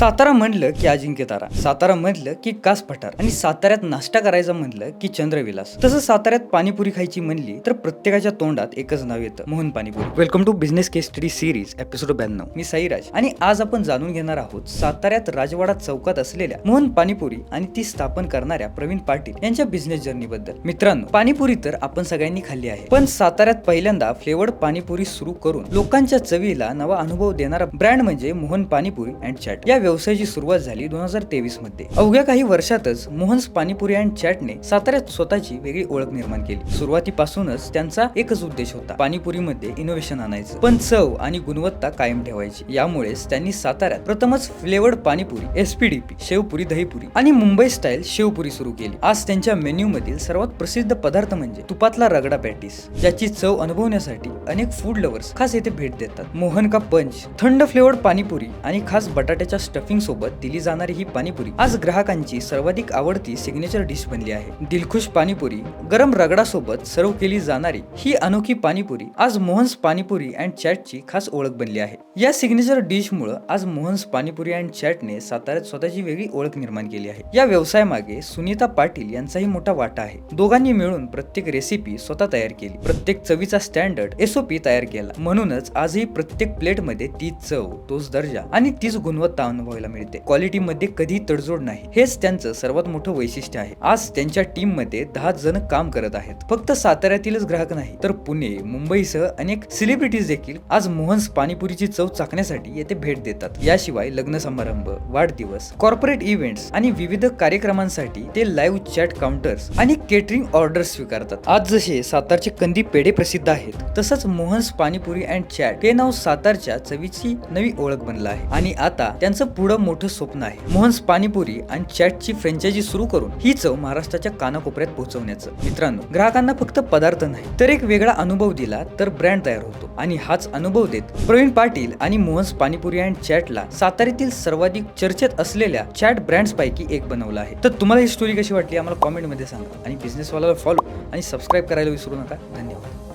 सातारा म्हणलं की अजिंक्य तारा, सातारा म्हणलं की कास पठार आणि साताऱ्यात नाश्ता करायचा म्हणलं की चंद्रविलास. तसं साताऱ्यात पाणीपुरी खायची म्हणली तर प्रत्येकाच्या तोंडात एकच नाव येतं, Mohan Panipuri. Welcome to business case study series episode 92. मी साईराज आणि आज आपण जाणून घेणार आहोत साताऱ्यात राजवाडा चौकात असलेल्या मोहन पाणीपुरी आणि ती स्थापन करणाऱ्या प्रवीण पाटील यांच्या बिझनेस जर्नी बद्दल. मित्रांनो, पाणीपुरी तर आपण सगळ्यांनी खाल्ली आहे, पण साताऱ्यात पहिल्यांदा फ्लेवर्ड पाणीपुरी सुरू करून लोकांच्या चवीला नवा अनुभव देणारा ब्रँड म्हणजे मोहन पाणीपुरी अँड चॅट. या व्यवसायाची सुरुवात झाली 2023 मध्ये. अवघ्या काही वर्षातच मोहन्स पाणीपुरी अँड चॅटने साताऱ्यात स्वतःची वेगळी ओळख निर्माण केली. सुरुवातीपासूनच त्यांचा एकच उद्देश होता, पाणीपुरीमध्ये इनोव्हेशन आणायचं, पण चव आणि गुणवत्ता कायम ठेवायची. यामुळेच त्यांनी साताऱ्यात प्रथमच फ्लेवर्ड पाणीपुरी, एसपीडीपी, शेवपुरी दहीपुरी आणि मुंबई स्टाईल शेवपुरी सुरू केली. आज त्यांच्या मेन्यू मधील सर्वात प्रसिद्ध पदार्थ म्हणजे तुपातला रगडा पॅटीस, ज्याची चव अनुभवण्यासाठी अनेक फूड लव्हर्स खास येथे भेट देतात. मोहन का पंच, थंड फ्लेवर्ड पाणीपुरी आणि खास बटाट्याच्या स्टफिंग सोबत दिली जाणारी ही पाणीपुरी आज ग्राहकांची सर्वाधिक आवडती सिग्नेचर डिश बनली आहे. दिलखुश पाणीपुरी, गरम रगडा सोबत सर्व केली जाणारी ही अनोखी पाणीपुरी आज मोहन्स पाणीपुरी अँड चॅटची खास ओळख बनली आहे. या सिग्नेचर डिश मुळे आज मोहन्स पाणीपुरी अँड चॅटने साताऱ्यात स्वतःची वेगळी ओळख निर्माण केली आहे. या व्यवसायामागे सुनीता पाटील यांचाही मोठा वाटा आहे. दोघांनी मिळून प्रत्येक रेसिपी स्वतः तयार केली, प्रत्येक चवीचा स्टँडर्ड एसओपी तयार केला. म्हणूनच आजही प्रत्येक प्लेट मध्ये तीच चव, तोच दर्जा आणि तीच गुणवत्ता अनुभवायला मिळते. क्वालिटी मध्ये कधी तडजोड नाही, हेच त्यांचं सर्वात मोठं वैशिष्ट्य आहे. आज त्यांच्या टीम मध्ये 10 जण काम करत आहेत. फक्त साताऱ्यातीलच ग्राहक नाही, तर पुणे, मुंबईसह अनेक सेलिब्रिटीज देखील आज मोहन्स पाणीपुरीची चव चाखण्यासाठी येथे भेट देतात. याशिवाय लग्न समारंभ, वाढदिवस, कॉर्पोरेट इव्हेंट्स आणि विविध कार्यक्रमांसाठी ते लाईव्ह चॅट काउंटर्स आणि केटरिंग ऑर्डर्स स्वीकारतात. आज जसे सातारचे कंदी पेढे प्रसिद्ध आहेत, तसंच मोहन्स पाणीपुरी अँड चॅट हे नाव सातारच्या चवीची नवी ओळख बनलं आहे. आणि आता त्यांचं पुढं मोठं स्वप्न आहे, मोहन्स पाणीपुरी आणि चॅटची फ्रँचायझी सुरू करून ही चव महाराष्ट्राच्या कानाकोपऱ्यात पोहोचवण्याचं. मित्रांनो, ग्राहकांना फक्त पदार्थ नाही तर एक वेगळा अनुभव दिला तर ब्रँड तयार होतो. आणि हाच अनुभव देत प्रवीण पाटील आणि मोहन्स पाणीपुरी अँड चॅटला साताऱ्यातील सर्वाधिक चर्चेत असलेल्या चॅट ब्रँड्स पैकी एक बनवला आहे. तर तुम्हाला ही स्टोरी कशी वाटली आम्हाला कॉमेंट मध्ये सांगा आणि बिझनेस वाला फॉलो आणि सबस्क्राईब करायला विसरू नका. धन्यवाद.